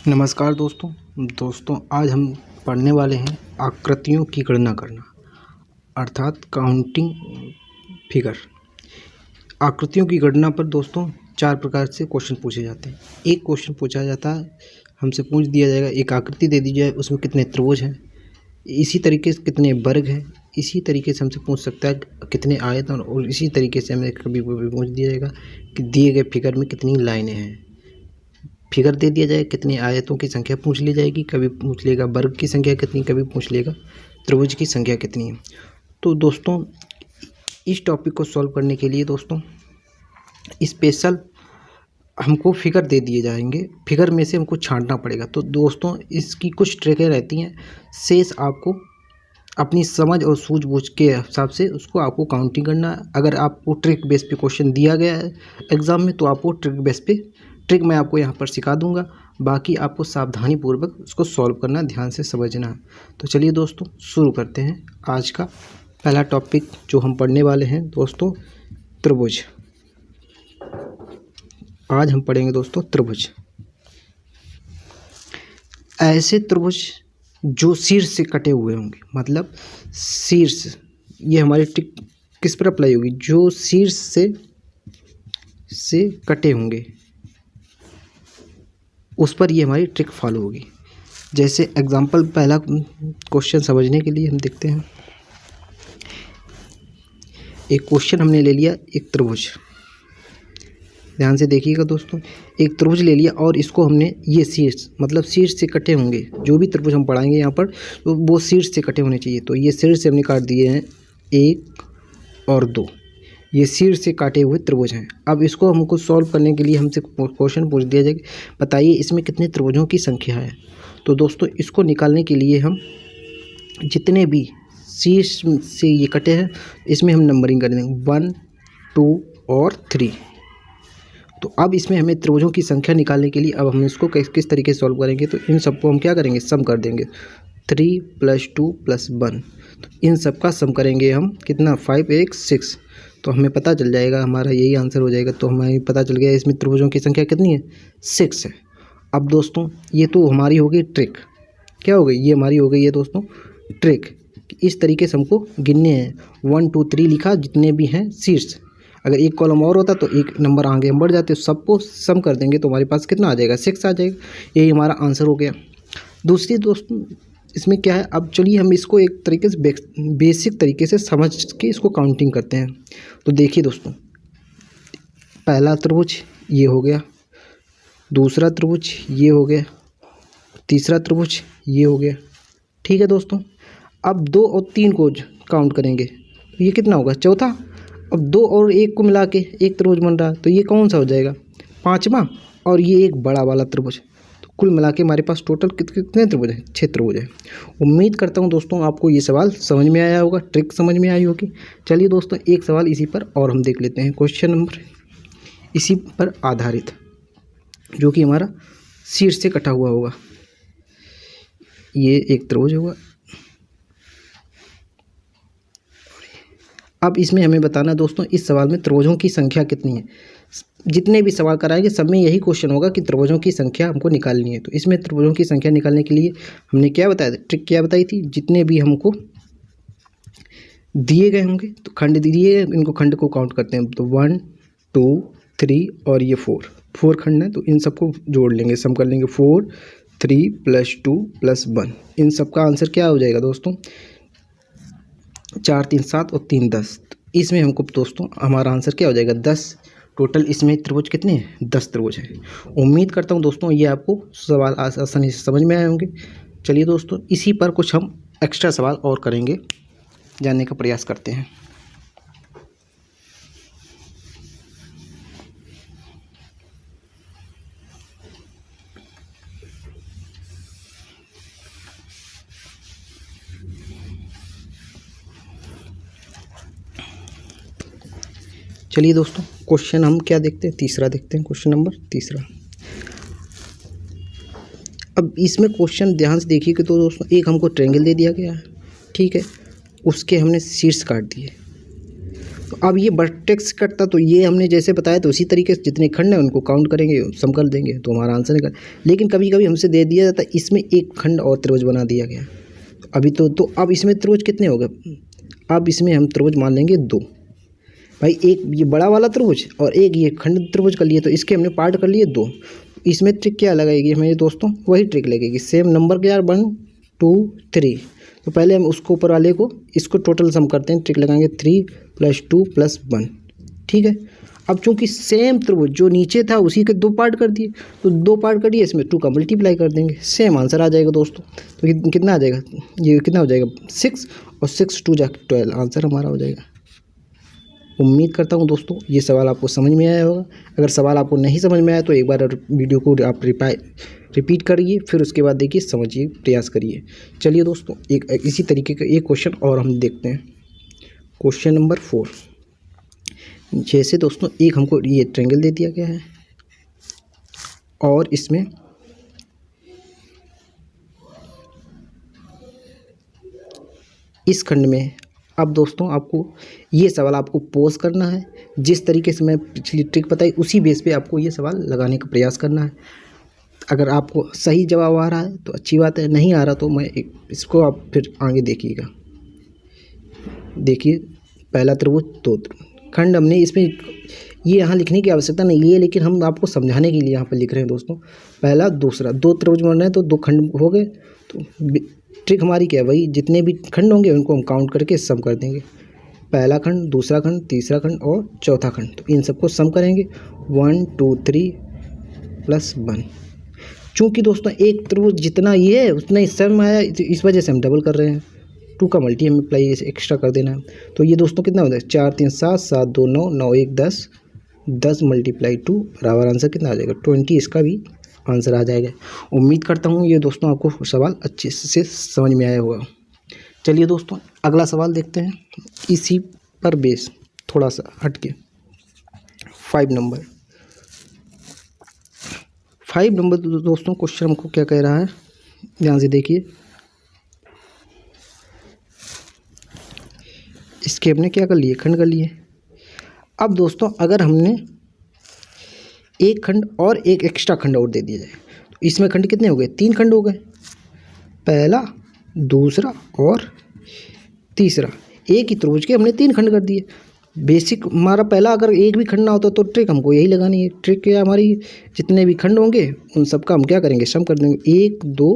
नमस्कार दोस्तों आज हम पढ़ने वाले हैं आकृतियों की गणना करना अर्थात काउंटिंग फिगर। आकृतियों की गणना पर दोस्तों 4 प्रकार से क्वेश्चन पूछे जाते हैं। एक क्वेश्चन पूछा जाता है, हमसे पूछ दिया जाएगा एक आकृति दे दी जाए, उसमें कितने त्रिभुज हैं, इसी तरीके से कितने वर्ग हैं, इसी तरीके से हमसे पूछ सकता है कितने आयतन, और इसी तरीके से हमें कभी पूछ दिया जाएगा कि दिए गए फिगर में कितनी लाइनें हैं। फिगर दे दिया जाए, कितनी आयतों की संख्या पूछ ली जाएगी, कभी पूछ लेगा वर्ग की संख्या कितनी, कभी पूछ लेगा त्रिभुज की संख्या कितनी है। तो दोस्तों इस टॉपिक को सॉल्व करने के लिए दोस्तों स्पेशल हमको फिगर दे दिए जाएंगे, फिगर में से हमको छांटना पड़ेगा। तो दोस्तों इसकी कुछ ट्रिकें रहती हैं, शेष आपको अपनी समझ और सूझबूझ के हिसाब से उसको आपको काउंटिंग करना है। अगर आपको ट्रिक बेस पे क्वेश्चन दिया गया है एग्ज़ाम में तो आपको ट्रिक बेस पे ट्रिक मैं आपको यहाँ पर सिखा दूंगा, बाकी आपको सावधानी पूर्वक उसको सॉल्व करना, ध्यान से समझना है। तो चलिए दोस्तों शुरू करते हैं आज का पहला टॉपिक जो हम पढ़ने वाले हैं दोस्तों, त्रिभुज। आज हम पढ़ेंगे दोस्तों त्रिभुज। ऐसे त्रिभुज जो शीर्ष से कटे हुए होंगे, मतलब शीर्ष, ये हमारी ट्रिक किस पर अप्लाई होगी, जो शीर्ष से कटे होंगे उस पर ये हमारी ट्रिक फॉलो होगी। जैसे एग्जांपल पहला क्वेश्चन समझने के लिए हम देखते हैं। एक क्वेश्चन हमने ले लिया, एक त्रिभुज, ध्यान से देखिएगा दोस्तों, एक त्रिभुज ले लिया और इसको हमने ये शीर्ष, मतलब शीर्ष से कटे होंगे, जो भी त्रिभुज हम पढ़ाएंगे यहाँ पर तो वो शीर्ष से कटे होने चाहिए। तो ये शीर्ष से हमने काट दिए हैं 1 और 2, ये शीर्ष से काटे हुए त्रिभुज हैं। अब इसको हमको सॉल्व करने के लिए हमसे क्वेश्चन पूछ दिया जाए, बताइए इसमें कितने त्रिभुजों की संख्या है। तो दोस्तों इसको निकालने के लिए हम जितने भी शीर्ष से ये कटे हैं इसमें हम नंबरिंग कर देंगे 1, 2 और 3। तो अब इसमें हमें त्रिभुजों की संख्या निकालने के लिए अब हम इसको किस तरीके से सॉल्व करेंगे, तो इन सबको हम क्या करेंगे, सम कर देंगे। 3 + 2 + 1, तो इन सब का सम करेंगे हम, कितना, 5, 1, 6। तो हमें पता चल जाएगा, हमारा यही आंसर हो जाएगा। तो हमें पता चल गया इसमें त्रिभुजों की संख्या कितनी है, 6 है। अब दोस्तों ये तो हमारी हो गई ट्रिक, क्या हो गई, ये हमारी हो गई है दोस्तों ट्रिक। इस तरीके से हमको गिनने हैं, 1, 2, 3 लिखा, जितने भी हैं शीर्ष, अगर एक कॉलम और होता तो एक नंबर आगे हम बढ़ जाते, सबको सम कर देंगे तो हमारे पास कितना आ जाएगा, 6 आ जाएगा। यही हमारा आंसर हो गया। दूसरी दोस्तों इसमें क्या है, अब चलिए हम इसको एक तरीके से बेसिक तरीके से समझ के इसको काउंटिंग करते हैं। तो देखिए दोस्तों, पहला त्रिभुज ये हो गया, दूसरा त्रिभुज ये हो गया, तीसरा त्रिभुज ये हो गया, ठीक है दोस्तों। अब 2 और 3 को काउंट करेंगे तो ये कितना होगा, चौथा। अब 2 और 1 को मिला के एक त्रिभुज बन रहा है, तो ये कौन सा हो जाएगा, 5वां, और ये एक बड़ा वाला त्रिभुज। कुल मिला के हमारे पास टोटल कितने त्रिभुज हैं, 6 त्रिभुज हैं। उम्मीद करता हूं दोस्तों आपको ये सवाल समझ में आया होगा, ट्रिक समझ में आई होगी। चलिए दोस्तों एक सवाल इसी पर और हम देख लेते हैं, क्वेश्चन नंबर इसी पर आधारित, जो कि हमारा शीर्ष से कटा हुआ होगा। ये एक त्रिभुज होगा। अब इसमें हमें बताना दोस्तों, इस सवाल में त्रिभुजों की संख्या कितनी है। जितने भी सवाल कराएंगे सब में यही क्वेश्चन होगा कि त्रिभुजों की संख्या हमको निकालनी है। तो इसमें त्रिभुजों की संख्या निकालने के लिए हमने क्या बताया था, ट्रिक क्या बताई थी, जितने भी हमको दिए गए होंगे तो खंड दिए, इनको खंड को काउंट करते हैं। तो 1, 2, 3 और ये 4 खंड है, तो इन सबको जोड़ लेंगे, सम कर लेंगे। 4, 3 + 2 + 1, इन सब का आंसर क्या हो जाएगा दोस्तों, 4, 3, 7 और 3, 10। इसमें हमको दोस्तों हमारा आंसर क्या हो जाएगा, 10। टोटल इसमें त्रिभुज कितने हैं, 10 त्रिभुज हैं। उम्मीद करता हूं दोस्तों ये आपको सवाल आसानी से समझ में आए होंगे। चलिए दोस्तों इसी पर कुछ हम एक्स्ट्रा सवाल और करेंगे, जानने का प्रयास करते हैं। चलिए दोस्तों क्वेश्चन हम क्या देखते हैं, तीसरा देखते हैं, क्वेश्चन नंबर तीसरा। अब इसमें क्वेश्चन ध्यान से देखिए कि तो दोस्तों एक हमको ट्रायंगल दे दिया गया है, ठीक है, उसके हमने शीर्ष काट दिए। तो अब ये वर्टेक्स कटता, तो ये हमने जैसे बताया तो उसी तरीके से जितने खंड हैं उनको काउंट करेंगे, सम कर देंगे तो हमारा आंसर निकल। लेकिन कभी कभी हमसे दे दिया जाता है इसमें एक खंड और त्रिभुज बना दिया गया अभी तो अब इसमें त्रिभुज कितने हो गए? अब इसमें हम त्रिभुज मान लेंगे 2 भाई, एक ये बड़ा वाला त्रिभुज और एक ये खंड त्रिभुज कर लिए, तो इसके हमने पार्ट कर लिए 2। इसमें ट्रिक क्या लगाएगी हमें दोस्तों? वही ट्रिक लगेगी, सेम नंबर के यार 1 2 3। तो पहले हम उसको ऊपर वाले को इसको टोटल सम करते हैं, ट्रिक लगाएंगे 3 + 2 + 1, ठीक है। अब चूंकि सेम त्रिभुज जो नीचे था उसी के 2 पार्ट कर दिए, तो 2 पार्ट करिए, इसमें 2 का मल्टीप्लाई कर देंगे, सेम आंसर आ जाएगा दोस्तों। तो कितना आ जाएगा? ये कितना हो जाएगा? 6 और 6 2 = 12, आंसर हमारा हो जाएगा। उम्मीद करता हूँ दोस्तों ये सवाल आपको समझ में आया होगा। अगर सवाल आपको नहीं समझ में आया तो एक बार वीडियो को आप रिपीट करिए, फिर उसके बाद देखिए, समझिए, प्रयास करिए। चलिए दोस्तों, एक इसी तरीके का एक क्वेश्चन और हम देखते हैं, क्वेश्चन नंबर 4। जैसे दोस्तों एक हमको ये ट्रायंगल दे दिया गया है और इसमें इस खंड में, अब दोस्तों आपको ये सवाल आपको पोज करना है, जिस तरीके से मैं पिछली ट्रिक बताई उसी बेस पे आपको ये सवाल लगाने का प्रयास करना है। अगर आपको सही जवाब आ रहा है तो अच्छी बात है, नहीं आ रहा तो इसको आप फिर आगे देखिएगा। देखिए, पहला त्रिभुज 2 खंड हमने इसमें ये यहाँ लिखने की आवश्यकता नहीं है, लेकिन हम आपको समझाने के लिए यहाँ पर लिख रहे हैं दोस्तों। पहला दूसरा 2 त्रिभुज बन रहे हैं तो 2 खंड हो गए। तो ट्रिक हमारी क्या है भाई, जितने भी खंड होंगे उनको हम काउंट करके सम कर देंगे। पहला खंड, दूसरा खंड, तीसरा खंड और चौथा खंड, तो इन सबको सम करेंगे 1 2 3 + 1। चूँकि दोस्तों एक त्रिभुज जितना ये है उतना ही सम आया, इस वजह से हम डबल कर रहे हैं, 2 का मल्टीप्लाई एक्स्ट्रा कर देना है। तो ये दोस्तों कितना होता है? 4 3 7 7 2 9 9 1 10 10 × 2 बराबर आंसर कितना आ जाएगा? 20। इसका भी आंसर आ जाएगा। उम्मीद करता हूँ ये दोस्तों आपको सवाल अच्छे से समझ में आया होगा। चलिए दोस्तों अगला सवाल देखते हैं, इसी पर बेस थोड़ा सा हट के। 5 नंबर दोस्तों क्वेश्चन हमको क्या कह रहा है, ध्यान से देखिए। इसके हमने क्या कर लिए? खंड कर लिए। अब दोस्तों अगर हमने एक खंड और एक एक्स्ट्रा खंड और दे दिया जाए तो इसमें खंड कितने हो गए? 3 खंड हो गए, पहला, दूसरा और तीसरा। एक ही त्रिभुज के हमने 3 खंड कर दिए। बेसिक हमारा पहला, अगर एक भी खंड ना होता तो ट्रिक हमको यही लगानी है। ट्रिक क्या हमारी, जितने भी खंड होंगे उन सब का हम क्या करेंगे? सम कर देंगे। 1 2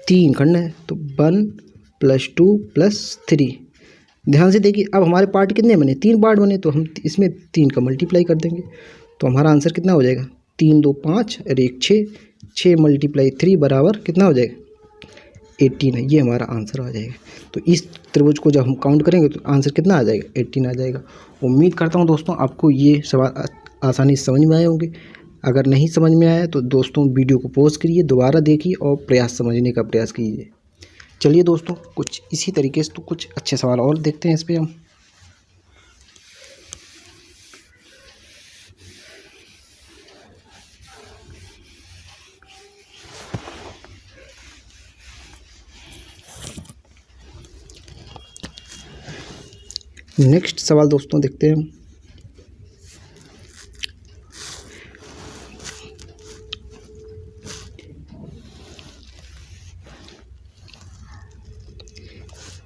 3 खंड है तो 1 + 2 + 3। ध्यान से देखिए, अब हमारे पार्ट कितने बने? 3 पार्ट बने, तो हम इसमें 3 का मल्टीप्लाई कर देंगे, तो हमारा आंसर कितना हो जाएगा? 3 2 5 और 1 6, 6 × 3 बराबर कितना हो जाएगा? 18 है। ये हमारा आंसर आ जाएगा। तो इस त्रिभुज को जब हम काउंट करेंगे तो आंसर कितना आ जाएगा? 18 आ जाएगा। उम्मीद करता हूँ दोस्तों आपको ये सवाल आसानी से समझ में आए होंगे। अगर नहीं समझ में आया तो दोस्तों वीडियो को पॉज करिए, दोबारा देखिए और समझने का प्रयास कीजिए। चलिए दोस्तों कुछ इसी तरीके से तो कुछ अच्छे सवाल और देखते हैं इस पर हम। नेक्स्ट सवाल दोस्तों देखते हैं।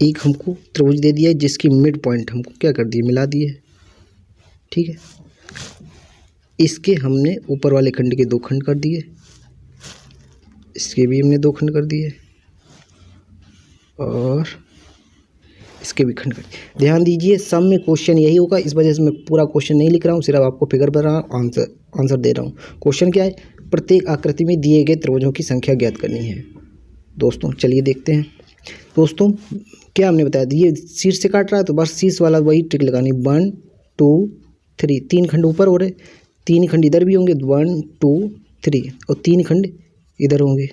एक हमको त्रिभुज दे दिया है जिसकी मिड पॉइंट हमको क्या कर दिए? मिला दिए, ठीक है। इसके हमने ऊपर वाले खंड के 2 खंड कर दिए, इसके भी हमने 2 खंड कर दिए और इसके भी खंड कर दिए। ध्यान दीजिए, सम में क्वेश्चन यही होगा, इस वजह से मैं पूरा क्वेश्चन नहीं लिख रहा हूँ, सिर्फ आपको फिगर पर आंसर दे रहा हूँ। क्वेश्चन क्या है? प्रत्येक आकृति में दिए गए त्रिभुजों की संख्या ज्ञात करनी है। दोस्तों चलिए देखते हैं। दोस्तों क्या हमने बताया, ये शीर्ष से काट रहा है तो बस शीर्ष वाला वही ट्रिक लगानी। 1 2 3, 3 खंड ऊपर हो रहे, 3 खंड इधर भी होंगे, 1 2 3 और 3 खंड इधर होंगे।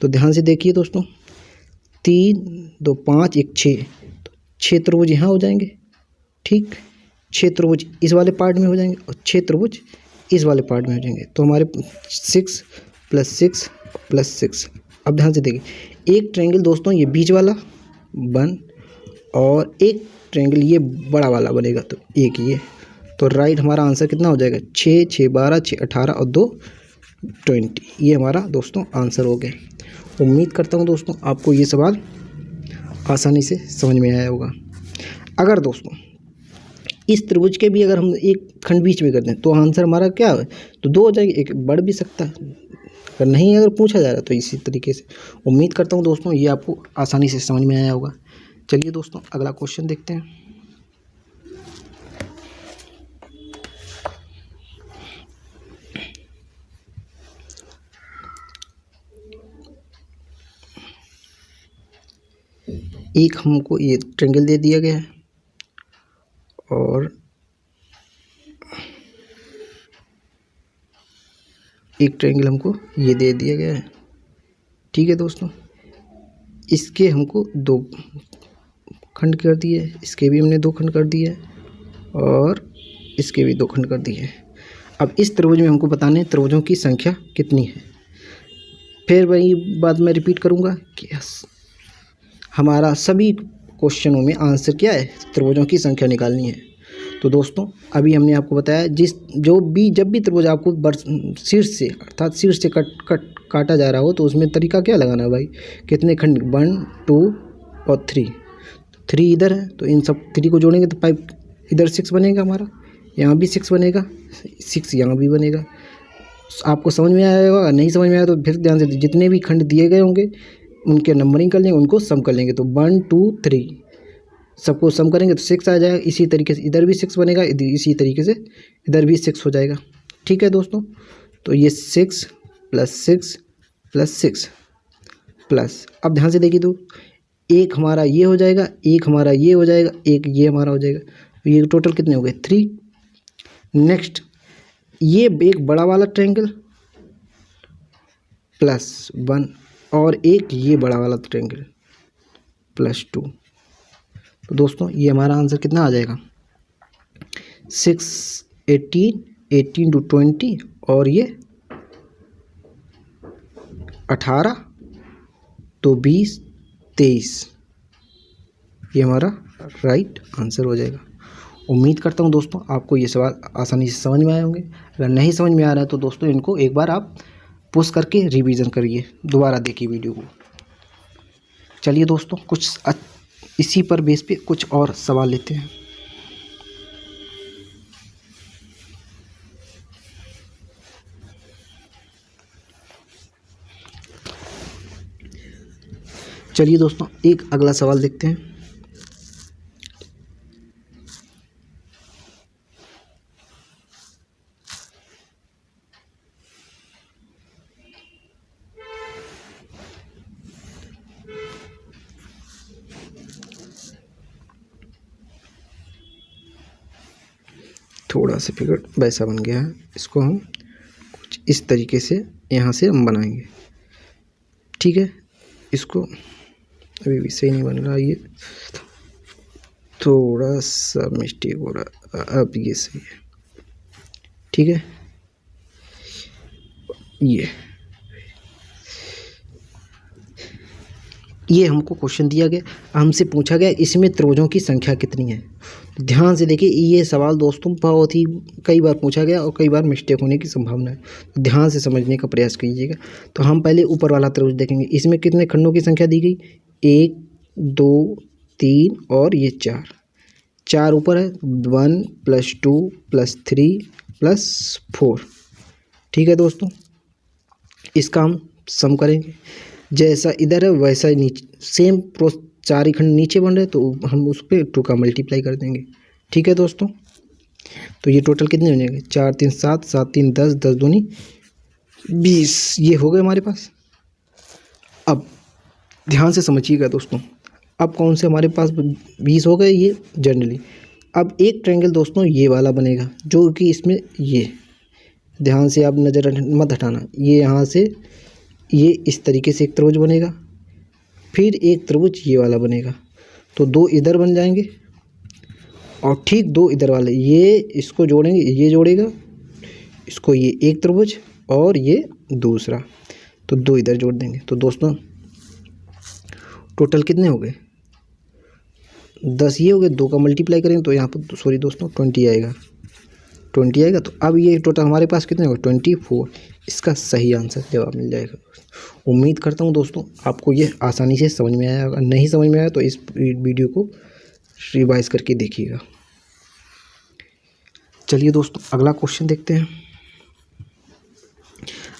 तो ध्यान से देखिए दोस्तों, 3 2 5 1 6, 6 त्रिभुज यहाँ हो जाएंगे, ठीक। 6 त्रिभुज इस वाले पार्ट में हो जाएंगे और 6 त्रिभुज इस वाले पार्ट में हो जाएंगे। तो हमारे 6 + 6 + 6। अब ध्यान से देखिए, एक ट्रायंगल दोस्तों ये बीच वाला 1 और एक ट्रायंगल ये बड़ा वाला बनेगा, तो एक ये, तो राइट हमारा आंसर कितना हो जाएगा 6, 6 12, 6 18 और 2 20। ये हमारा दोस्तों आंसर हो गया। उम्मीद करता हूँ दोस्तों आपको ये सवाल आसानी से समझ में आया होगा। अगर दोस्तों इस त्रिभुज के भी अगर हम एक खंड बीच में कर दें तो आंसर हमारा क्या है, तो 2 हो जाएगी, एक बढ़ भी सकता है, अगर नहीं अगर पूछा जा रहा है तो इसी तरीके से। उम्मीद करता हूँ दोस्तों ये आपको आसानी से समझ में आया होगा। चलिए दोस्तों अगला क्वेश्चन देखते हैं। एक हमको ये ट्रायंगल दे दिया गया है और एक ट्रायंगल हमको ये दे दिया गया है। ठीक है दोस्तों, इसके हमको 2 खंड कर दिए, इसके भी हमने 2 खंड कर दिए और इसके भी 2 खंड कर दिए। अब इस त्रिभुज में हमको बताने त्रिभुजों की संख्या कितनी है। फिर वही बात मैं रिपीट करूँगा कि हमारा सभी क्वेश्चनों में आंसर क्या है, त्रिभुजों की संख्या निकालनी है। तो दोस्तों अभी हमने आपको बताया जब भी त्रिभुज आपको शीर्ष से अर्थात शीर्ष से काटा जा रहा हो तो उसमें तरीका क्या लगाना है भाई, कितने खंड 1 2 और 3 इधर है, तो इन सब 3 को जोड़ेंगे तो 5 इधर 6 बनेगा हमारा, यहाँ भी 6 बनेगा, 6 यहाँ भी बनेगा। आपको समझ में आया होगा, नहीं समझ में आया तो फिर ध्यान से जितने भी खंड दिए गए होंगे उनके नंबरिंग कर लेंगे, उनको सम कर लेंगे, तो 1 2 3 सबको सम करेंगे तो 6 आ जाएगा। इसी तरीके से इधर भी 6 बनेगा, इसी तरीके से इधर भी 6 हो जाएगा। ठीक है दोस्तों, तो ये 6 + 6 + 6 प्लस, अब ध्यान से देखिए तो एक हमारा ये हो जाएगा, एक हमारा ये हो जाएगा, एक ये हमारा हो जाएगा, तो ये टोटल कितने हो गए 3। नेक्स्ट ये एक बड़ा वाला ट्रायंगल +1 और एक ये बड़ा वाला ट्रायंगल +2। तो दोस्तों ये हमारा आंसर कितना आ जाएगा 6 18 18 to 20 और ये 18 तो 20 23, ये हमारा राइट आंसर हो जाएगा। उम्मीद करता हूँ दोस्तों आपको ये सवाल आसानी से समझ में आए होंगे। अगर नहीं समझ में आ रहा है तो दोस्तों इनको एक बार आप पुश करके रिवीजन करिए, दोबारा देखिए वीडियो को। चलिए दोस्तों कुछ इसी पर बेस पे कुछ और सवाल लेते हैं। चलिए दोस्तों एक अगला सवाल देखते हैं। थोड़ा सा फिगर वैसा बन गया है, इसको हम कुछ इस तरीके से यहाँ से हम बनाएंगे। ठीक है, इसको अभी भी सही नहीं बन रहा, ये थोड़ा सा मिस्टेक हो रहा, अब ये सही है। ठीक है, ये हमको क्वेश्चन दिया गया, हमसे पूछा गया इसमें त्रिभुजों की संख्या कितनी है। ध्यान से देखिए ये सवाल दोस्तों बहुत ही कई बार पूछा गया और कई बार मिस्टेक होने की संभावना है, ध्यान से समझने का प्रयास कीजिएगा। तो हम पहले ऊपर वाला त्रिभुज देखेंगे, इसमें कितने खंडों की संख्या दी गई 1 2 3 और ये 4 ऊपर है 1 + 2 + 3 + 4। ठीक है दोस्तों, इसका हम सम करेंगे, जैसा इधर है वैसा ही नीचे सेम 4 ही खंड नीचे बन रहे तो हम उस पर 2 का मल्टीप्लाई कर देंगे। ठीक है दोस्तों, तो ये टोटल कितने हो जाएंगे 4 3 7 7 3 10 10 दूनी 20, ये हो गए हमारे पास। अब ध्यान से समझिएगा दोस्तों, अब कौन से हमारे पास 20 हो गए ये जनरली। अब एक ट्रायंगल दोस्तों ये वाला बनेगा जो कि इसमें ये, ध्यान से आप नज़र मत हटाना, ये यहाँ से ये इस तरीके से एक त्रिभुज बनेगा, फिर एक त्रिभुज ये वाला बनेगा, तो 2 इधर बन जाएंगे और ठीक 2 इधर वाले, ये इसको जोड़ेंगे, ये जोड़ेगा इसको, ये एक त्रिभुज और ये दूसरा, तो 2 इधर जोड़ देंगे। तो दोस्तों टोटल कितने हो गए 10 ये हो गया, 2 का मल्टीप्लाई करेंगे तो यहाँ पर सॉरी दोस्तों 20 आएगा, 20 आएगा। तो अब ये टोटल हमारे पास कितने होगा 24। इसका सही आंसर जवाब मिल जाएगा। उम्मीद करता हूँ दोस्तों आपको ये आसानी से समझ में आया। अगर नहीं समझ में आया तो इस वीडियो को रिवाइज करके देखिएगा। चलिए दोस्तों अगला क्वेश्चन देखते हैं।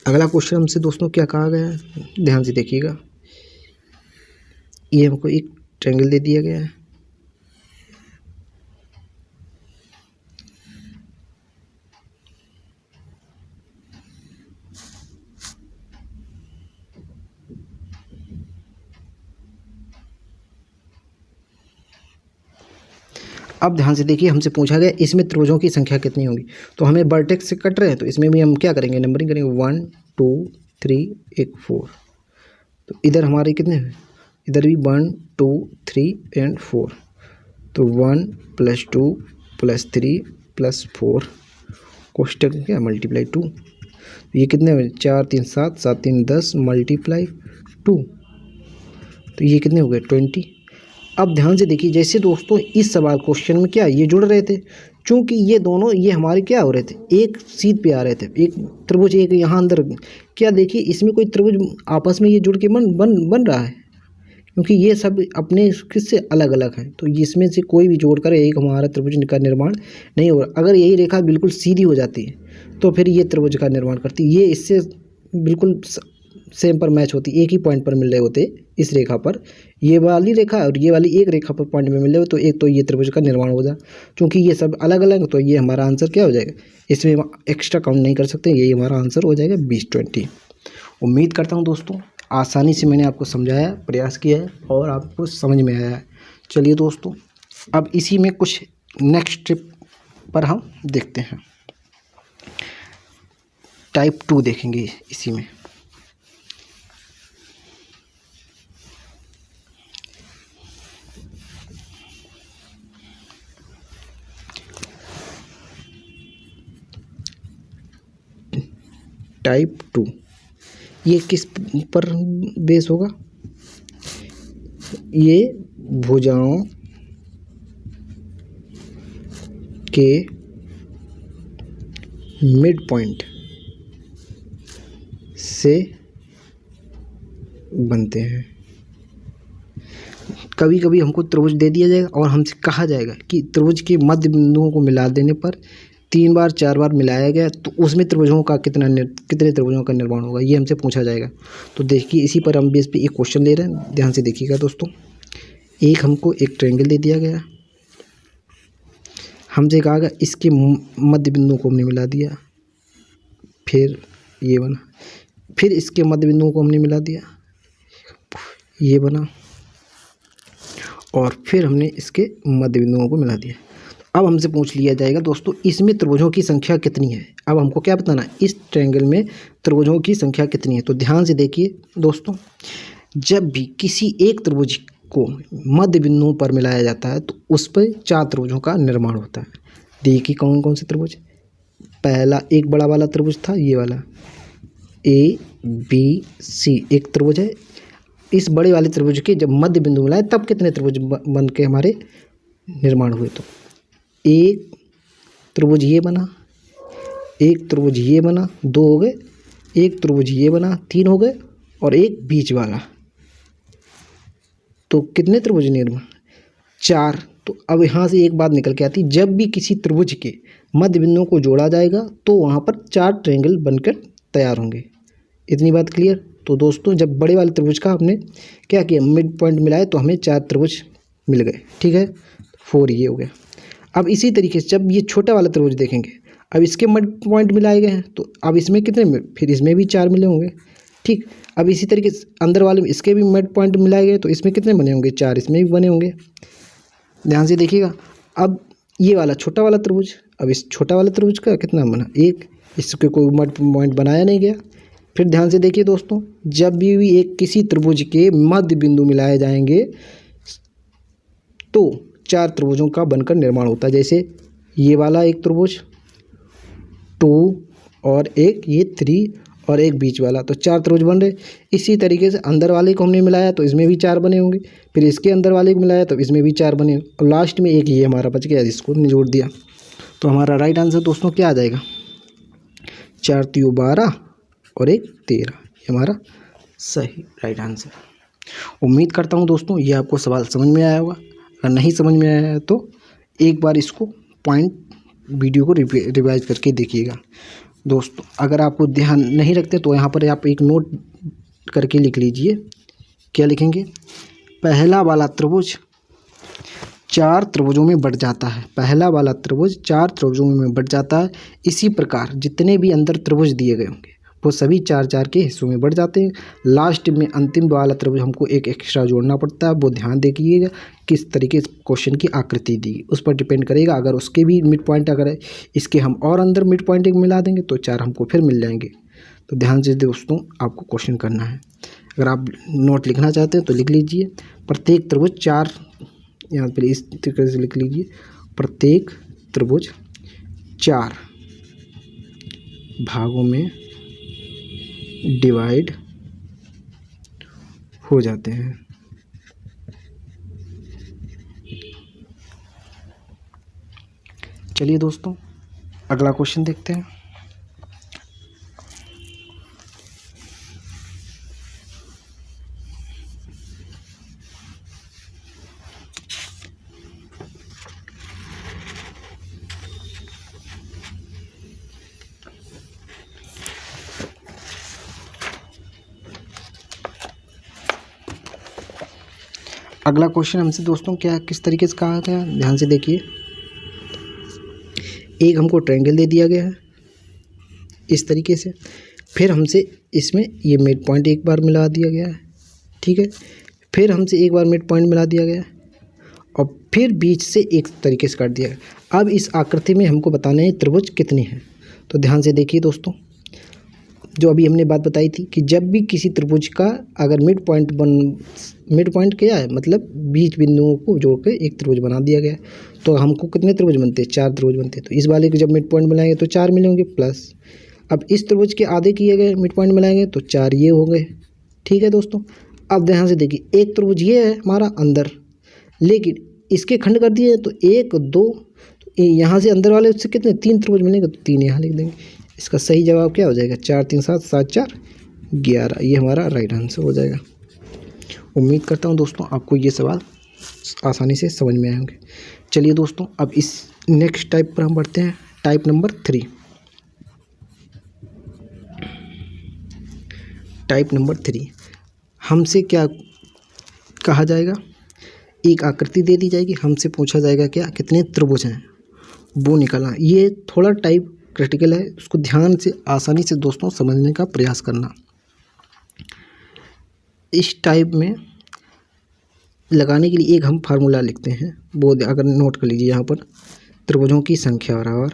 अगला क्वेश्चन हमसे दोस्तों क्या कहा गया है, ध्यान से देखिएगा। ये हमको एक ट्रायंगल दे दिया गया है। अब ध्यान से देखिए, हमसे पूछा गया इसमें त्रिभुजों की संख्या कितनी होगी। तो हमें वर्टेक्स से कट रहे हैं तो इसमें भी हम क्या करेंगे, नंबरिंग करेंगे 1 2 3 1 4। तो इधर हमारे कितने हैं, इधर भी 1 2 3 एंड 4। तो 1 + 2 + 3 + 4 कोष्टक क्या मल्टीप्लाई 2। ये कितने हुए, 4 3 7 7 3 10 × 2। तो ये कितने हो गए 20। अब ध्यान से देखिए, जैसे दोस्तों इस सवाल क्वेश्चन में क्या ये जुड़ रहे थे, चूंकि ये दोनों ये हमारे क्या हो रहे थे, एक सीध पे आ रहे थे, एक त्रिभुज एक यहाँ अंदर। क्या देखिए इसमें कोई त्रिभुज आपस में ये जुड़ के बन रहा है, क्योंकि ये सब अपने किससे अलग अलग हैं। तो इसमें से कोई भी जोड़कर एक हमारा त्रिभुज का निर्माण नहीं हो रहा। अगर यही रेखा बिल्कुल सीधी हो जाती है तो फिर ये त्रिभुज का निर्माण करती, ये इससे बिल्कुल सेम पर मैच होती, एक ही पॉइंट पर मिल रहे होते इस रेखा पर, ये वाली रेखा और ये वाली एक रेखा पर पॉइंट में मिल रहे हो, तो एक तो ये त्रिभुज का निर्माण हो जाए। क्योंकि ये सब अलग अलग, तो ये हमारा आंसर क्या हो जाएगा, इसमें एक्स्ट्रा काउंट नहीं कर सकते, यही हमारा आंसर हो जाएगा 20 20। उम्मीद करता हूँ दोस्तों आसानी से मैंने आपको समझाया, प्रयास किया है और आपको समझ में आया है। चलिए दोस्तों अब इसी में कुछ नेक्स्ट स्टेप पर हम देखते हैं, टाइप 2 देखेंगे इसी में। टाइप 2 ये किस पर बेस होगा, ये भुजाओं के मिड पॉइंट से बनते हैं। कभी कभी हमको त्रिभुज दे दिया जाएगा और हमसे कहा जाएगा कि त्रिभुज के मध्य बिंदुओं को मिला देने पर 3 बार 4 बार मिलाया गया तो उसमें त्रिभुजों का कितने त्रिभुजों का निर्माण होगा, ये हमसे पूछा जाएगा। तो देखिए इसी पर हम बेस पे एक क्वेश्चन ले रहे हैं, ध्यान से देखिएगा दोस्तों। एक हमको एक ट्रायंगल दे दिया गया, हमसे कहा गया इसके मध्य बिंदुओं को हमने मिला दिया, फिर ये बना, फिर इसके मध्य बिंदुओं को हमने मिला दिया, ये बना, और फिर हमने इसके मध्य बिंदुओं को मिला दिया। अब हमसे पूछ लिया जाएगा दोस्तों इसमें त्रिभुजों की संख्या कितनी है। अब हमको क्या बताना है, इस ट्रायंगल में त्रिभुजों की संख्या कितनी है। तो ध्यान से देखिए दोस्तों, जब भी किसी एक त्रिभुज को मध्य बिंदुओं पर मिलाया जाता है तो उस पर 4 त्रिभुजों का निर्माण होता है। देखिए कौन कौन से त्रिभुज, पहला एक बड़ा वाला त्रिभुज था, ये वाला ABC एक त्रिभुज है। इस बड़े वाले त्रिभुज के जब मध्य बिंदु मिलाए तब कितने त्रिभुज बन के हमारे निर्माण हुए। तो एक त्रिभुज ये बना, एक त्रिभुज ये बना, 2 हो गए, एक त्रिभुज ये बना, 3 हो गए, और एक बीच वाला। तो कितने त्रिभुज निर्माण, 4। तो अब यहाँ से एक बात निकल के आती, जब भी किसी त्रिभुज के मध्य बिंदुओं को जोड़ा जाएगा तो वहाँ पर 4 ट्रायंगल बनकर तैयार होंगे। इतनी बात क्लियर। तो दोस्तों जब बड़े वाले त्रिभुज का हमने क्या किया, मिड पॉइंट मिलाए तो हमें 4 त्रिभुज मिल गए, ठीक है, 4 ये हो गया। अब इसी तरीके से जब ये छोटा वाला त्रिभुज देखेंगे, अब इसके मिड पॉइंट मिलाए गए हैं तो अब इसमें कितने, फिर इसमें भी 4 मिले होंगे, ठीक। अब इसी तरीके से अंदर वाले में इसके भी मिड पॉइंट मिलाए गए तो इसमें कितने बने होंगे, 4 इसमें भी बने होंगे। ध्यान से देखिएगा। अब ये वाला छोटा वाला त्रिभुज, अब इस छोटा वाला त्रिभुज का कितना बना, 1, इसके कोई मिड पॉइंट बनाया नहीं गया। फिर ध्यान से देखिए दोस्तों, जब भी एक किसी त्रिभुज के मध्य बिंदु मिलाए जाएंगे तो 4 त्रिभुजों का बनकर निर्माण होता है। जैसे ये वाला एक त्रिभुज 2 और एक ये 3 और एक बीच वाला, तो 4 त्रिभुज बन रहे। इसी तरीके से अंदर वाले को हमने मिलाया तो इसमें भी 4 बने होंगे, फिर इसके अंदर वाले को मिलाया तो इसमें भी 4 बने होंगे, और लास्ट में एक ये हमारा बच गया, जिसको हमने जोड़ दिया। तो हमारा राइट आंसर दोस्तों क्या आ जाएगा, 4 तियों 12 और 1 13, ये हमारा सही राइट आंसर। उम्मीद करता हूँ दोस्तों ये आपको सवाल समझ में आया होगा। अगर नहीं समझ में आया है तो एक बार इसको पॉइंट वीडियो को रिवाइज करके देखिएगा दोस्तों। अगर आपको ध्यान नहीं रखते तो यहाँ पर आप एक नोट करके लिख लीजिए। क्या लिखेंगे, पहला वाला त्रिभुज 4 त्रिभुजों में बट जाता है, पहला वाला त्रिभुज 4 त्रिभुजों में बट जाता है। इसी प्रकार जितने भी अंदर त्रिभुज दिए गए होंगे वो सभी 4-4 के हिस्सों में बढ़ जाते हैं। लास्ट में अंतिम वाला त्रिभुज हमको एक एक्स्ट्रा जोड़ना पड़ता है। वो ध्यान देखिएगा किस तरीके से क्वेश्चन की आकृति दी उस पर डिपेंड करेगा। अगर उसके भी मिड पॉइंट अगर इसके हम और अंदर मिड पॉइंट एक मिला देंगे तो 4 हमको फिर मिल जाएंगे। तो ध्यान से दोस्तों आपको क्वेश्चन करना है। अगर आप नोट लिखना चाहते हैं तो लिख लीजिए, प्रत्येक त्रिभुज 4, यहाँ पर इस तरीके से लिख लीजिए, प्रत्येक त्रिभुज 4 भागों में डिवाइड हो जाते हैं। चलिए दोस्तों अगला क्वेश्चन देखते हैं। अगला क्वेश्चन हमसे दोस्तों क्या किस तरीके से कहा गया, ध्यान से देखिए। एक हमको ट्रायंगल दे दिया गया है इस तरीके से, फिर हमसे इसमें ये मिड पॉइंट एक बार मिला दिया गया है, ठीक है। फिर हमसे एक बार मिड पॉइंट मिला दिया गया और फिर बीच से एक तरीके से काट दिया गया। अब इस आकृति में हमको बताना है त्रिभुज कितनी है। तो ध्यान से देखिए दोस्तों, जो अभी हमने बात बताई थी कि जब भी किसी त्रिभुज का अगर मिड पॉइंट क्या है, मतलब बीच बिंदुओं को जोड़ के एक त्रिभुज बना दिया गया, तो हमको कितने त्रिभुज बनते हैं, 4 त्रिभुज बनते हैं। तो इस वाले को जब मिड पॉइंट मिलाएंगे तो 4 मिलेंगे प्लस, अब इस त्रिभुज के आधे किए गए मिड पॉइंट मिलाएंगे तो 4 ये हो गए, ठीक है दोस्तों। अब ध्यान से देखिए, एक त्रिभुज ये है हमारा अंदर, लेकिन इसके खंड कर दिए तो 1 2, तो यहाँ से अंदर वाले उससे कितने 3 त्रिभुज मिलेंगे, तो 3 यहाँ लिख देंगे। इसका सही जवाब क्या हो जाएगा, 4 3 7 7 4 11, ये हमारा राइट आंसर हो जाएगा। उम्मीद करता हूँ दोस्तों आपको ये सवाल आसानी से समझ में आए होंगे। चलिए दोस्तों अब इस नेक्स्ट टाइप पर हम बढ़ते हैं, टाइप नंबर 3। टाइप नंबर 3 हमसे क्या कहा जाएगा, एक आकृति दे दी जाएगी, हमसे पूछा जाएगा क्या कितने त्रिभुज हैं वो निकालना। ये थोड़ा टाइप क्रिटिकल है, उसको ध्यान से आसानी से दोस्तों समझने का प्रयास करना। इस टाइप में लगाने के लिए एक हम फार्मूला लिखते हैं, वो अगर नोट कर लीजिए यहाँ पर, त्रिभुजों की संख्या बराबर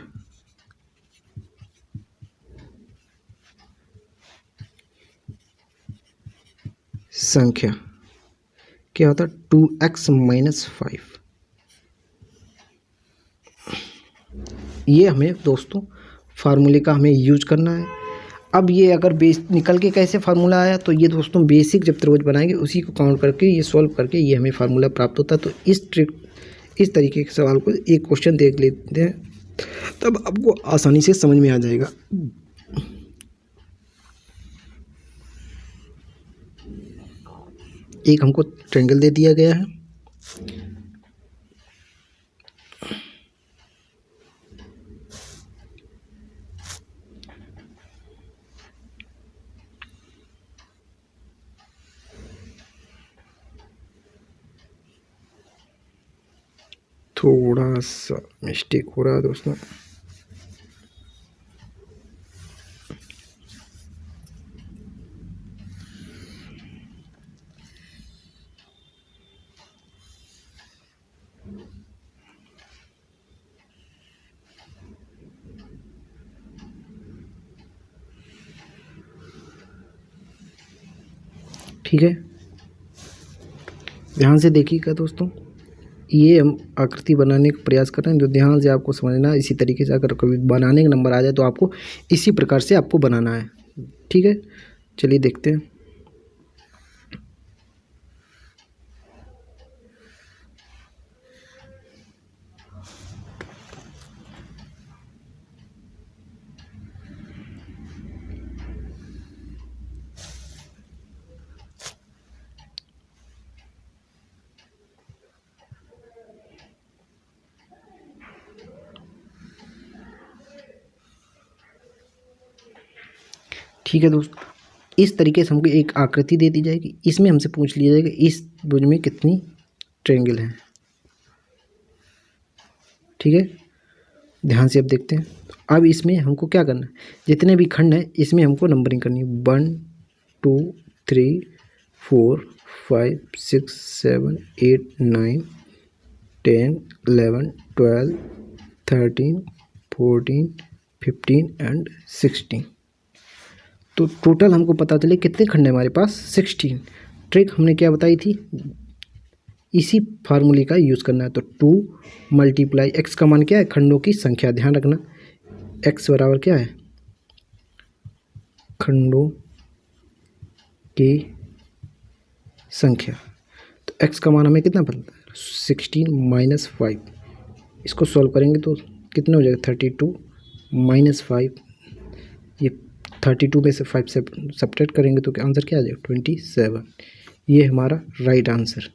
संख्या क्या होता है 2x - 5। ये हमें दोस्तों फार्मूले का हमें यूज करना है। अब ये अगर बेस निकल के कैसे फार्मूला आया, तो ये दोस्तों बेसिक जब त्रिभुज बनाएंगे उसी को काउंट करके ये सॉल्व करके ये हमें फार्मूला प्राप्त होता है। तो इस तरीके के सवाल को एक क्वेश्चन देख लेते हैं, तब आपको आसानी से समझ में आ जाएगा। एक हमको ट्रायंगल दे दिया गया है, थोड़ा सा मिस्टेक हो रहा है दोस्तों। ठीक है, ध्यान से देखिएगा दोस्तों, ये हम आकृति बनाने का प्रयास कर रहे हैं, जो ध्यान से आपको समझना है। इसी तरीके से अगर कभी बनाने का नंबर आ जाए तो आपको इसी प्रकार से आपको बनाना है, ठीक है, चलिए देखते हैं। ठीक है दोस्तों, इस तरीके से हमको एक आकृति दे दी जाएगी, इसमें हमसे पूछ लिया जाएगा इस भुज में कितनी ट्रायंगल हैं। ठीक है, ध्यान से अब देखते हैं। अब इसमें हमको क्या करना है, जितने भी खंड हैं इसमें हमको नंबरिंग करनी है। 1 2 3 4 5 6 7 8 9 10 11 12 13 14 15 एंड 16। तो टोटल हमको पता चले कितने खंड है हमारे पास, 16। ट्रिक हमने क्या बताई थी, इसी फार्मूले का यूज़ करना है। तो 2 मल्टीप्लाई एक्स का मान क्या है, खंडों की संख्या, ध्यान रखना एक्स बराबर क्या है, खंडों की संख्या। तो एक्स का मान हमें कितना पता है, 16 माइनस 5। इसको सॉल्व करेंगे तो कितना हो जाएगा, 32 माइनस 5। ये 32 में से 5 से सब्ट्रैक्ट करेंगे तो आंसर क्या आ जाएगा, 27। ये हमारा राइट आंसर।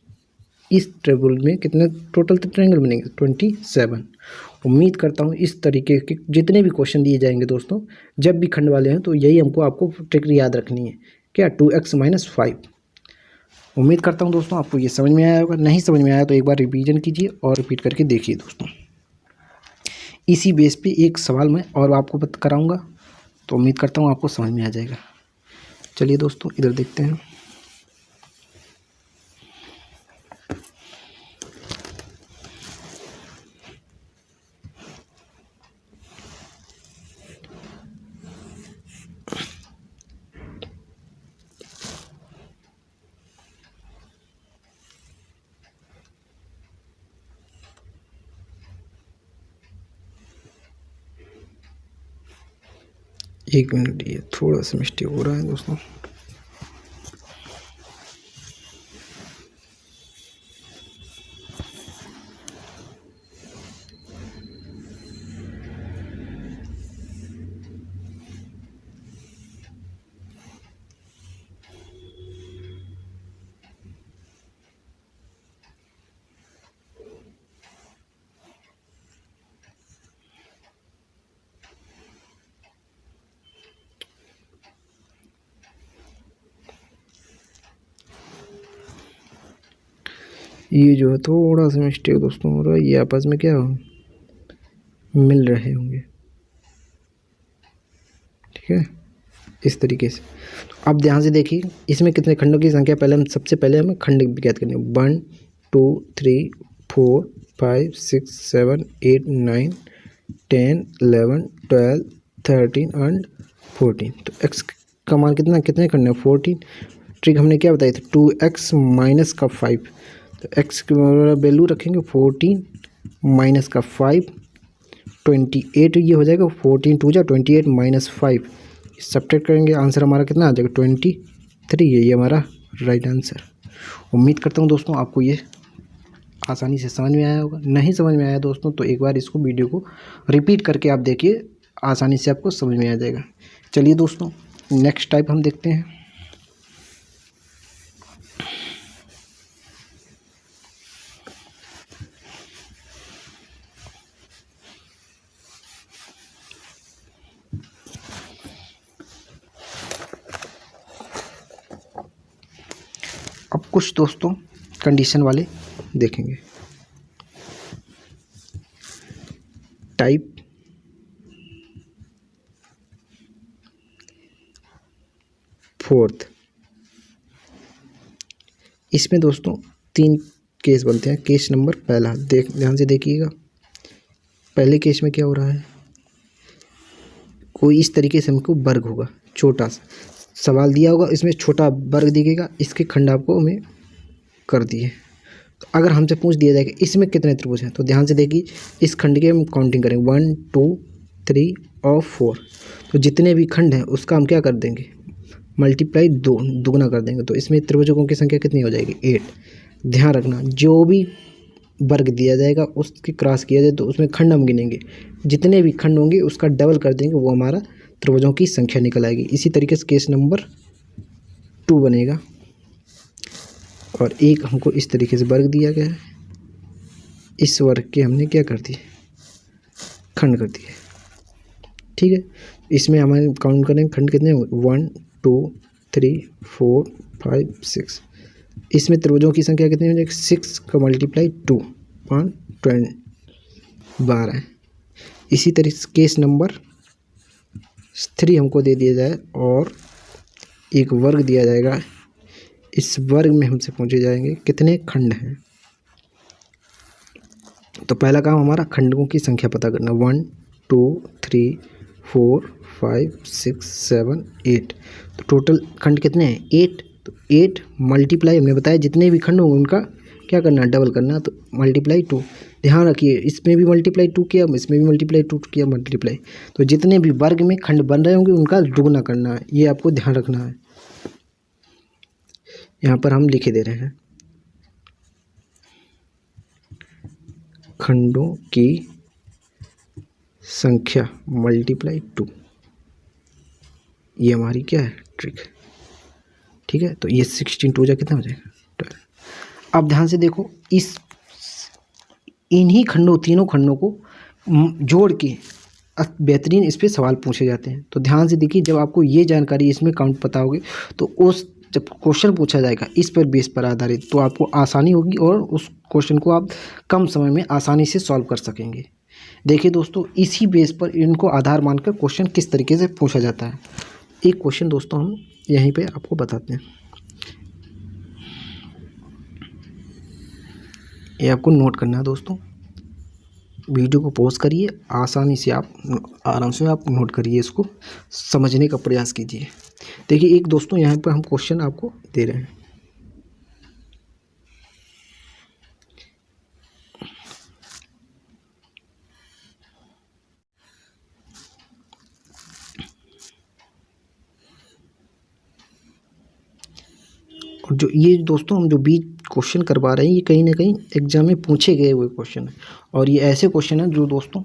इस ट्रायंगल में कितने टोटल ट्रायंगल बनेंगे, 27। उम्मीद करता हूँ इस तरीके के जितने भी क्वेश्चन दिए जाएंगे दोस्तों, जब भी खंड वाले हैं तो यही हमको आपको ट्रिक याद रखनी है, क्या 2x माइनस 5। उम्मीद करता हूँ दोस्तों आपको ये समझ में आया होगा। नहीं समझ में आया तो एक बार रिवीजन कीजिए और रिपीट करके देखिए दोस्तों। इसी बेस पे एक सवाल मैं और आपको कराऊंगा, तो उम्मीद करता हूँ आपको समझ में आ जाएगा। चलिए दोस्तों इधर देखते हैं। एक मिनट, ये थोड़ा सा मिस्टेक हो रहा है दोस्तों। ये जो है थोड़ा सा मिस्टेक दोस्तों हो रहा है, ये आपस में क्या मिल रहे होंगे। ठीक है, इस तरीके से। अब ध्यान से देखिए इसमें कितने खंडों की संख्या, पहले हम सबसे पहले हमें खंड ज्ञात करनी है। 1 2 3 4 5 6 7 8 9 10 11 12 13 एंड 14। तो x का मान कितना, कितने खंड है, 14। ट्रिक हमने क्या बताई थी, 2x माइनस का 5। तो x की वैल्यू रखेंगे 14 माइनस का 5, 28। ये हो जाएगा 14 2 जा 28 माइनस 5, सब्ट्रैक्ट करेंगे, आंसर हमारा कितना आ जाएगा, 23। ये हमारा राइट आंसर। उम्मीद करता हूँ दोस्तों आपको ये आसानी से समझ में आया होगा। नहीं समझ में आया दोस्तों तो एक बार इसको वीडियो को रिपीट करके आप देखिए, आसानी से आपको समझ में आ जाएगा। चलिए दोस्तों नेक्स्ट टाइप हम देखते हैं। अब कुछ दोस्तों कंडीशन वाले देखेंगे। टाइप फोर्थ, इसमें दोस्तों 3 केस बनते हैं। केस नंबर पहला, ध्यान से देखिएगा। पहले केस में क्या हो रहा है, कोई इस तरीके से हमको वर्ग होगा, छोटा सा सवाल दिया होगा, इसमें छोटा वर्ग दिखेगा, इसके खंड आपको हमें कर दिए। तो अगर हमसे पूछ दिया जाएगा इसमें कितने त्रिभुज हैं, तो ध्यान से देखिए इस खंड की हम काउंटिंग करेंगे 1 2 3 ऑफ 4। तो जितने भी खंड हैं उसका हम क्या कर देंगे, मल्टीप्लाई दुगना कर देंगे। तो इसमें त्रिभुजकों की संख्या कितनी हो जाएगी, 8। ध्यान रखना जो भी वर्ग दिया जाएगा उसकी क्रॉस किया जाए तो उसमें खंड हम गिनेंगे, जितने भी खंड होंगे उसका डबल कर देंगे, वो हमारा त्रिभुजों की संख्या निकल आएगी। इसी तरीके से केस नंबर 2 बनेगा। और एक हमको इस तरीके से वर्ग दिया गया है, इस वर्ग के हमने क्या कर दिए, खंड कर दिए। ठीक है, इसमें हमारे काउंट करें खंड कितने होंगे, 1 2 3 4 5 6। इसमें त्रिभुजों की संख्या कितनी हो जाएगी, 6 का मल्टीप्लाई 2 5 12। इसी तरीके से केस नंबर 3 हमको दे दिया जाए और एक वर्ग दिया जाएगा, इस वर्ग में हमसे पूछे जाएंगे कितने खंड हैं। तो पहला काम हमारा खंडों की संख्या पता करना, 1 2 3 4 5 6 7 8। तो टोटल खंड कितने हैं, 8। तो 8 मल्टीप्लाई हमने बताया जितने भी खंड होंगे उनका क्या करना, डबल करना, तो मल्टीप्लाई 2। ध्यान रखिए इसमें भी मल्टीप्लाई 2 किया, इसमें भी मल्टीप्लाई 2 किया, मल्टीप्लाई। तो जितने भी वर्ग में खंड बन रहे होंगे उनका दुगना करना है, ये आपको ध्यान रखना है। यहाँ पर हम लिखे दे रहे हैं खंडों की संख्या मल्टीप्लाई 2, ये हमारी क्या है, ट्रिक। ठीक है, तो ये 16 2 कितना हो जाएगा, 12। अब ध्यान से देखो, इन्हीं खंडों, तीनों खंडों को जोड़ के बेहतरीन इस पे सवाल पूछे जाते हैं। तो ध्यान से देखिए, जब आपको ये जानकारी इसमें काउंट पता होगी तो उस जब क्वेश्चन पूछा जाएगा इस पर बेस पर आधारित, तो आपको आसानी होगी और उस क्वेश्चन को आप कम समय में आसानी से सॉल्व कर सकेंगे। देखिए दोस्तों, इसी बेस पर इनको आधार मानकर क्वेश्चन किस तरीके से पूछा जाता है। एक क्वेश्चन दोस्तों हम यहीं पे आपको बताते हैं, ये आपको नोट करना है दोस्तों। वीडियो को पॉज करिए, आसानी से आप आराम से आप नोट करिए, इसको समझने का प्रयास कीजिए। देखिए एक दोस्तों यहाँ पर हम क्वेश्चन आपको दे रहे हैं, और जो ये दोस्तों हम जो बीच क्वेश्चन करवा रहे हैं ये कहीं ना कहीं एग्जाम में पूछे गए हुए क्वेश्चन है, और ये ऐसे क्वेश्चन हैं जो दोस्तों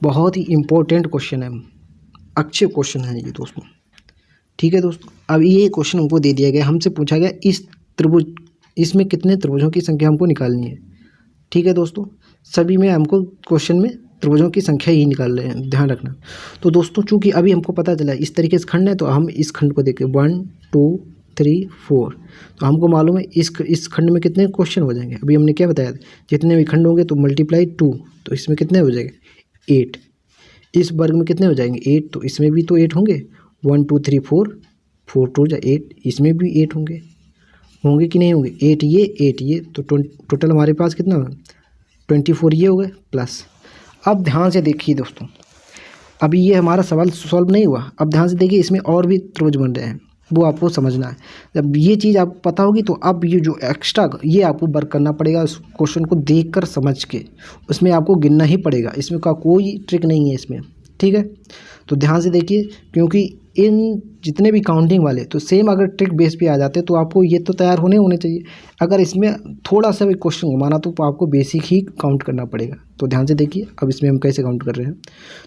बहुत ही इम्पोर्टेंट क्वेश्चन है, अच्छे क्वेश्चन हैं ये दोस्तों। ठीक है दोस्तों, अब ये क्वेश्चन हमको दे दिया गया, हमसे पूछा गया इस त्रिभुज, इसमें कितने त्रिभुजों की संख्या हमको निकालनी है। ठीक है दोस्तों, सभी में हमको क्वेश्चन में त्रिभुजों की संख्या ही निकाल रहे हैं, ध्यान रखना। तो दोस्तों चूंकि अभी हमको पता चला इस तरीके से खंड है, तो हम इस खंड को देखें 1 2 3 4। तो हमको मालूम है इस खंड में कितने क्वेश्चन हो जाएंगे। अभी हमने क्या बताया, जितने भी खंड होंगे तो मल्टीप्लाई 2, तो इसमें कितने हो जाएंगे 8। इस वर्ग में कितने हो जाएंगे 8, तो इसमें भी तो 8 होंगे, 1 2 3 4 4 2 8, इसमें भी 8 होंगे, होंगे कि नहीं होंगे, 8 ये, तो टोटल हमारे पास कितना होगा 24 ये हो गए प्लस। अब ध्यान से देखिए दोस्तों, अभी ये हमारा सवाल सॉल्व नहीं हुआ। अब ध्यान से देखिए, इसमें और भी त्रिभुज बन रहे हैं, वो आपको समझना है। जब ये चीज़ आपको पता होगी तो अब ये जो एक्स्ट्रा ये आपको वर्क करना पड़ेगा, उस क्वेश्चन को देखकर समझ के उसमें आपको गिनना ही पड़ेगा, इसमें का कोई ट्रिक नहीं है इसमें। ठीक है, तो ध्यान से देखिए, क्योंकि इन जितने भी काउंटिंग वाले तो सेम अगर ट्रिक बेस पे आ जाते तो आपको ये तो तैयार होने चाहिए। अगर इसमें थोड़ा सा भी क्वेश्चन घुमाना तो आपको बेसिक ही काउंट करना पड़ेगा। तो ध्यान से देखिए, अब इसमें हम कैसे काउंट कर रहे हैं।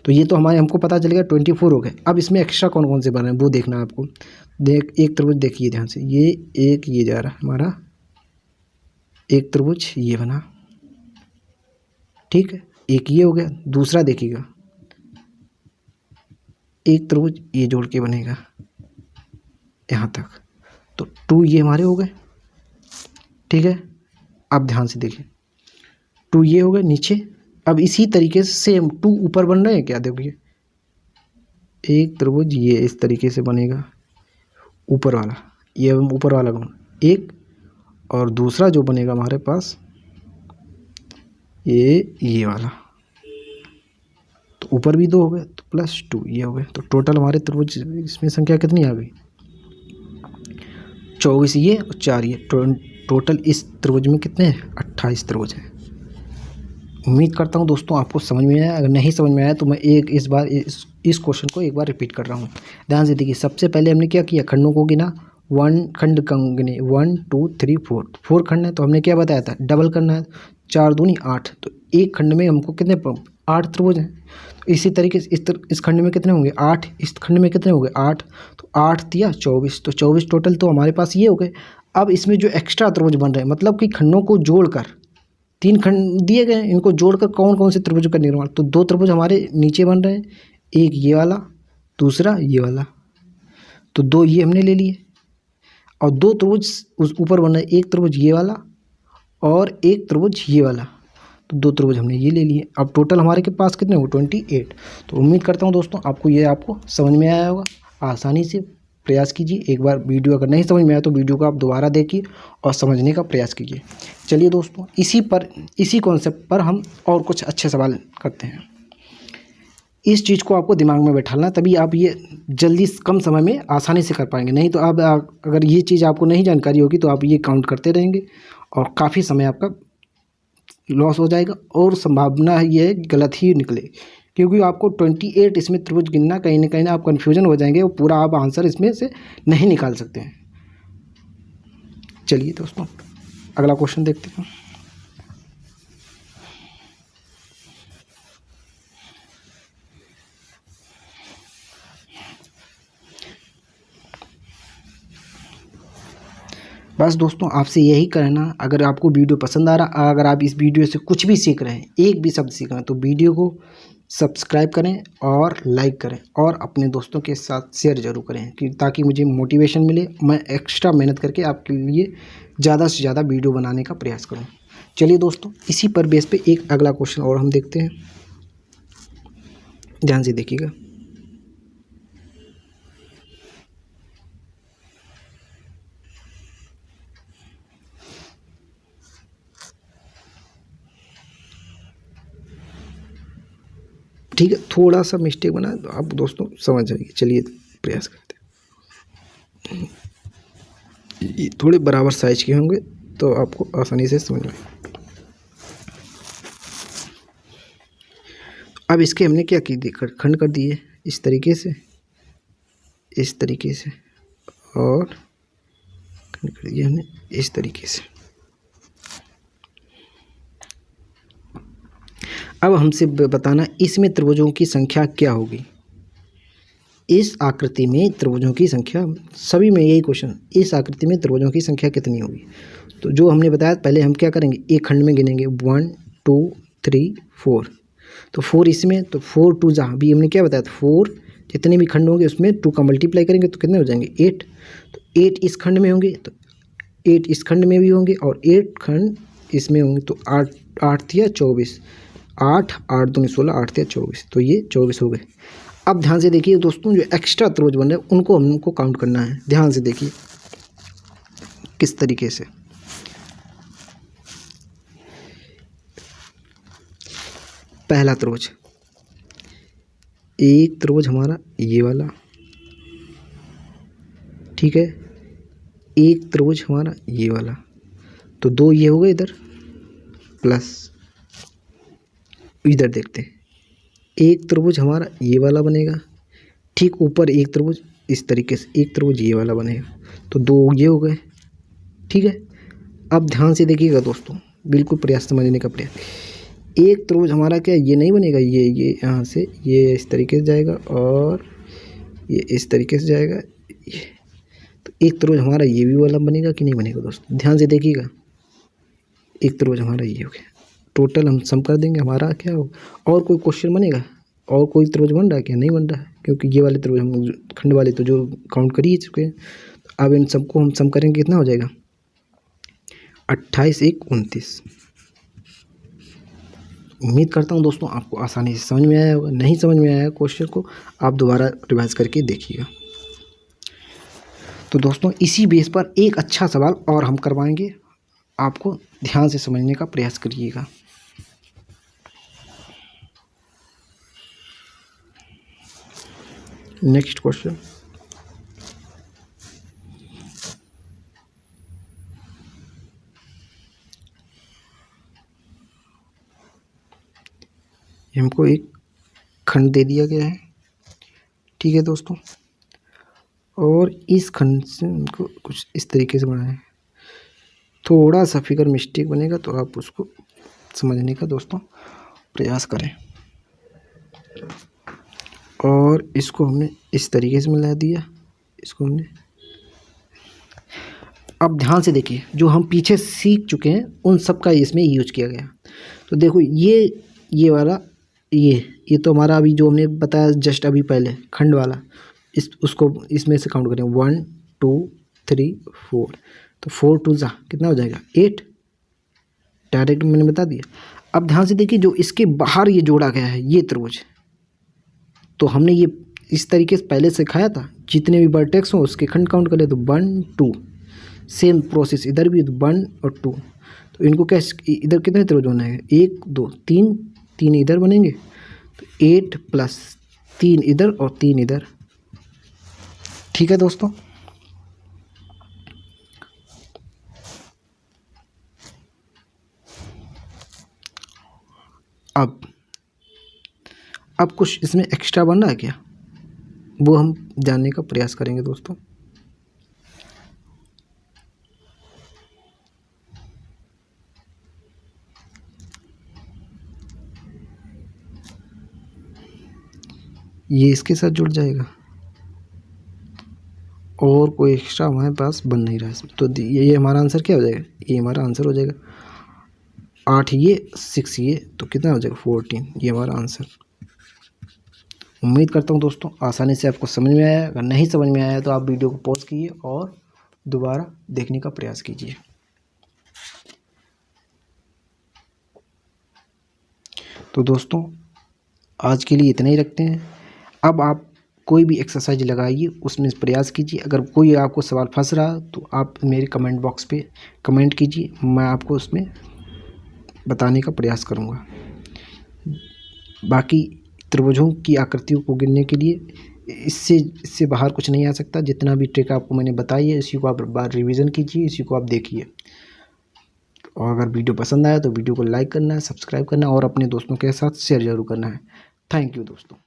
तो ये तो हमको पता चलेगा 24 हो गए। अब इसमें एक्स्ट्रा कौन कौन से बन रहे हैं वो देखना है आपको। एक त्रिभुज देखिए ध्यान से, ये जा रहा है हमारा, एक त्रिभुज ये बना, ठीक है, एक ये हो गया। दूसरा देखिएगा, एक त्रिभुज ये जोड़ के बनेगा यहाँ तक, तो 2 ये हमारे हो गए। ठीक है, अब ध्यान से देखिए, 2 ये हो गए नीचे। अब इसी तरीके से सेम 2 ऊपर बन रहे हैं क्या, देखिए एक त्रिभुज ये इस तरीके से बनेगा, ऊपर वाला, ये ऊपर वाला एक, और दूसरा जो बनेगा हमारे पास ये वाला, तो ऊपर भी 2 हो गए, तो +2 ये हो गए। तो टोटल हमारे त्रिभुज इसमें संख्या कितनी आ गई 24 ये और 4 ये। टोटल इस त्रिभुज में कितने हैं 28 त्रिभुज हैं। उम्मीद करता हूँ दोस्तों आपको समझ में आया। अगर नहीं समझ में आया तो मैं इस बार इस क्वेश्चन को एक बार रिपीट कर रहा हूँ। ध्यान से देखिए, सबसे पहले हमने क्या किया, खंडों को गिना, 1 खंड कम गिने, 1 2 3 4 खंड है, तो हमने क्या बताया था, डबल करना है, 4 दूनी 8, तो एक खंड में हमको कितने 8 त्रिभुज हैं। तो इसी तरीके से इस खंड में कितने होंगे 8, इस खंड में कितने होंगे 8, तो 8 दिया 24, तो 24 टोटल तो हमारे पास ये हो गए। अब इसमें जो एक्स्ट्रा त्रिभुज बन रहे हैं, मतलब कि खंडों को जोड़कर 3 खंड दिए गए, इनको जोड़कर कौन कौन से त्रिभुज का निर्माण, तो 2 त्रिभुज हमारे नीचे बन रहे हैं, एक ये वाला, दूसरा ये वाला, तो 2 ये हमने ले लिए, और 2 त्रिभुज उस ऊपर बन रहे हैं, एक त्रिभुज ये वाला और एक त्रिभुज ये वाला, तो 2 त्रिभुज हमने ये ले लिए। अब टोटल हमारे के पास कितने हो 28। तो उम्मीद करता हूँ दोस्तों आपको समझ में आया होगा। आसानी से प्रयास कीजिए, एक बार वीडियो अगर नहीं समझ में आया तो वीडियो को आप दोबारा देखिए और समझने का प्रयास कीजिए। चलिए दोस्तों, इसी कॉन्सेप्ट पर हम और कुछ अच्छे सवाल करते हैं। इस चीज़ को आपको दिमाग में बैठाना, तभी आप ये जल्दी कम समय में आसानी से कर पाएंगे। नहीं तो आप अगर ये चीज़ आपको नहीं जानकारी होगी तो आप ये काउंट करते रहेंगे और काफ़ी समय आपका लॉस हो जाएगा, और संभावना ये गलत ही निकले, क्योंकि आपको 28 इसमें त्रिभुज गिनना, कहीं ना आप कन्फ्यूजन हो जाएंगे और पूरा आप आंसर इसमें से नहीं निकाल सकते हैं। चलिए दोस्तों, अगला क्वेश्चन देखते हैं। बस दोस्तों, आपसे यही कहना, अगर आपको वीडियो पसंद आ रहा, अगर आप इस वीडियो से कुछ भी सीख रहे हैं, एक भी शब्द सीख रहे हैं, तो वीडियो को सब्सक्राइब करें और लाइक करें और अपने दोस्तों के साथ शेयर जरूर करें, कि ताकि मुझे मोटिवेशन मिले, मैं एक्स्ट्रा मेहनत करके आपके लिए ज़्यादा से ज़्यादा वीडियो बनाने का प्रयास करूँ। चलिए दोस्तों, इसी पर बेस पे एक अगला क्वेश्चन और हम देखते हैं। ध्यान से देखिएगा। ठीक है, थोड़ा सा मिस्टेक बना तो आप दोस्तों समझ जाइए। चलिए प्रयास करते हैं। ये थोड़े बराबर साइज के होंगे तो आपको आसानी से समझ में। अब इसके हमने क्या की, खंड कर दिए इस तरीके से, इस तरीके से, और खंड कर दिया हमने इस तरीके से। अब हमसे बताना इसमें त्रिभुजों की संख्या क्या होगी। इस आकृति में त्रिभुजों की संख्या, सभी में यही क्वेश्चन, इस आकृति में त्रिभुजों की संख्या कितनी होगी। तो जो हमने बताया, पहले हम क्या करेंगे, एक खंड में गिनेंगे 1 2 3 4, तो 4 इसमें, तो 4 2 जहाँ भी हमने क्या बताया था, 4 जितने भी खंड होंगे उसमें 2 का मल्टीप्लाई करेंगे तो कितने हो जाएंगे 8, तो 8 इस खंड में होंगे, तो 8 इस खंड में भी होंगे और 8 खंड इसमें होंगे, तो 8 या 24, 8 8 दूनी 16, 8 या 24, तो ये 24 हो गए। अब ध्यान से देखिए दोस्तों, जो एक्स्ट्रा त्रिभुज बन रहे हैं उनको हमको काउंट करना है। ध्यान से देखिए किस तरीके से। पहला त्रिभुज, एक त्रिभुज हमारा ये वाला, ठीक है, एक त्रिभुज हमारा ये वाला, तो 2 ये हो गए इधर, प्लस इधर देखते हैं, एक त्रिभुज हमारा ये वाला बनेगा, ठीक ऊपर एक त्रिभुज इस तरीके से, एक त्रिभुज ये वाला बनेगा, तो 2 ये हो गए। ठीक है, अब ध्यान से देखिएगा दोस्तों, बिल्कुल प्रयास समझने का प्रयास। एक त्रिभुज हमारा क्या ये नहीं बनेगा, ये यहाँ से ये इस तरीके से जाएगा और ये इस तरीके से जाएगा, ये, तो एक त्रिभुज हमारा ये भी वाला बनेगा कि नहीं बनेगा दोस्तों, ध्यान से देखिएगा। एक त्रिभुज हमारा ये हो गया, टोटल हम सम कर देंगे, हमारा क्या हो, और कोई क्वेश्चन बनेगा, और कोई त्रिभुज बन रहा है क्या, नहीं बन रहा है, क्योंकि ये वाले त्रिभुज हम खंड वाले तो जो काउंट कर ही चुके हैं। अब इन सबको हम सम करेंगे, कितना हो जाएगा 28 1 29। उम्मीद करता हूँ दोस्तों आपको आसानी से समझ में आया होगा। नहीं समझ में आया क्वेश्चन को आप दोबारा रिवाइज करके देखिएगा। तो दोस्तों, इसी बेस पर एक अच्छा सवाल और हम करवाएंगे, आपको ध्यान से समझने का प्रयास करिएगा। नेक्स्ट क्वेश्चन, हमको एक खंड दे दिया गया है, ठीक है दोस्तों। और इस खंड से हमको कुछ इस तरीके से बनाना है। थोड़ा सा फिगर मिस्टेक बनेगा तो आप उसको समझने का दोस्तों प्रयास करें। और इसको हमने इस तरीके से मिला दिया, इसको हमने। अब ध्यान से देखिए, जो हम पीछे सीख चुके हैं उन सब का इसमें यूज किया गया। तो देखो ये वाला ये तो हमारा अभी जो हमने बताया जस्ट अभी पहले खंड वाला, उसको इसमें से काउंट करें 1 2 3 4। तो 4 2 जा कितना हो जाएगा 8, डायरेक्ट मैंने बता दिया। अब ध्यान से देखिए, जो इसके बाहर ये जोड़ा गया है ये त्रिभुज, तो हमने ये इस तरीके से पहले सिखाया था। जितने भी वर्टेक्स हों उसके खंड काउंट करें तो 1 2। सेम प्रोसेस इधर भी 1 और 2। तो इनको कैसे, इधर कितने त्रिभुज बनेंगे 1 2 3 इधर बनेंगे, तो 8 प्लस 3 इधर और 3 इधर, ठीक है दोस्तों। अब कुछ इसमें एक्स्ट्रा बन रहा है क्या, वो हम जानने का प्रयास करेंगे दोस्तों। ये इसके साथ जुड़ जाएगा और कोई एक्स्ट्रा हमारे पास बन नहीं रहा है। तो ये हमारा आंसर क्या हो जाएगा, ये हमारा आंसर हो जाएगा 8 ये 6 ये, तो कितना हो जाएगा 14, ये हमारा आंसर। उम्मीद करता हूँ दोस्तों आसानी से आपको समझ में आया। अगर नहीं समझ में आया तो आप वीडियो को पॉज कीजिए और दोबारा देखने का प्रयास कीजिए। तो दोस्तों आज के लिए इतना ही रखते हैं। अब आप कोई भी एक्सरसाइज लगाइए, उसमें प्रयास कीजिए। अगर कोई आपको सवाल फंस रहा तो आप मेरे कमेंट बॉक्स पे कमेंट कीजिए, मैं आपको उसमें बताने का प्रयास करूँगा। बाकी त्रिभुजों की आकृतियों को गिनने के लिए इससे बाहर कुछ नहीं आ सकता। जितना भी ट्रिक आपको मैंने बताई है इसी को आप बार रिवीजन कीजिए, इसी को आप देखिए। और अगर वीडियो पसंद आया तो वीडियो को लाइक करना है, सब्सक्राइब करना है और अपने दोस्तों के साथ शेयर जरूर करना है। थैंक यू दोस्तों।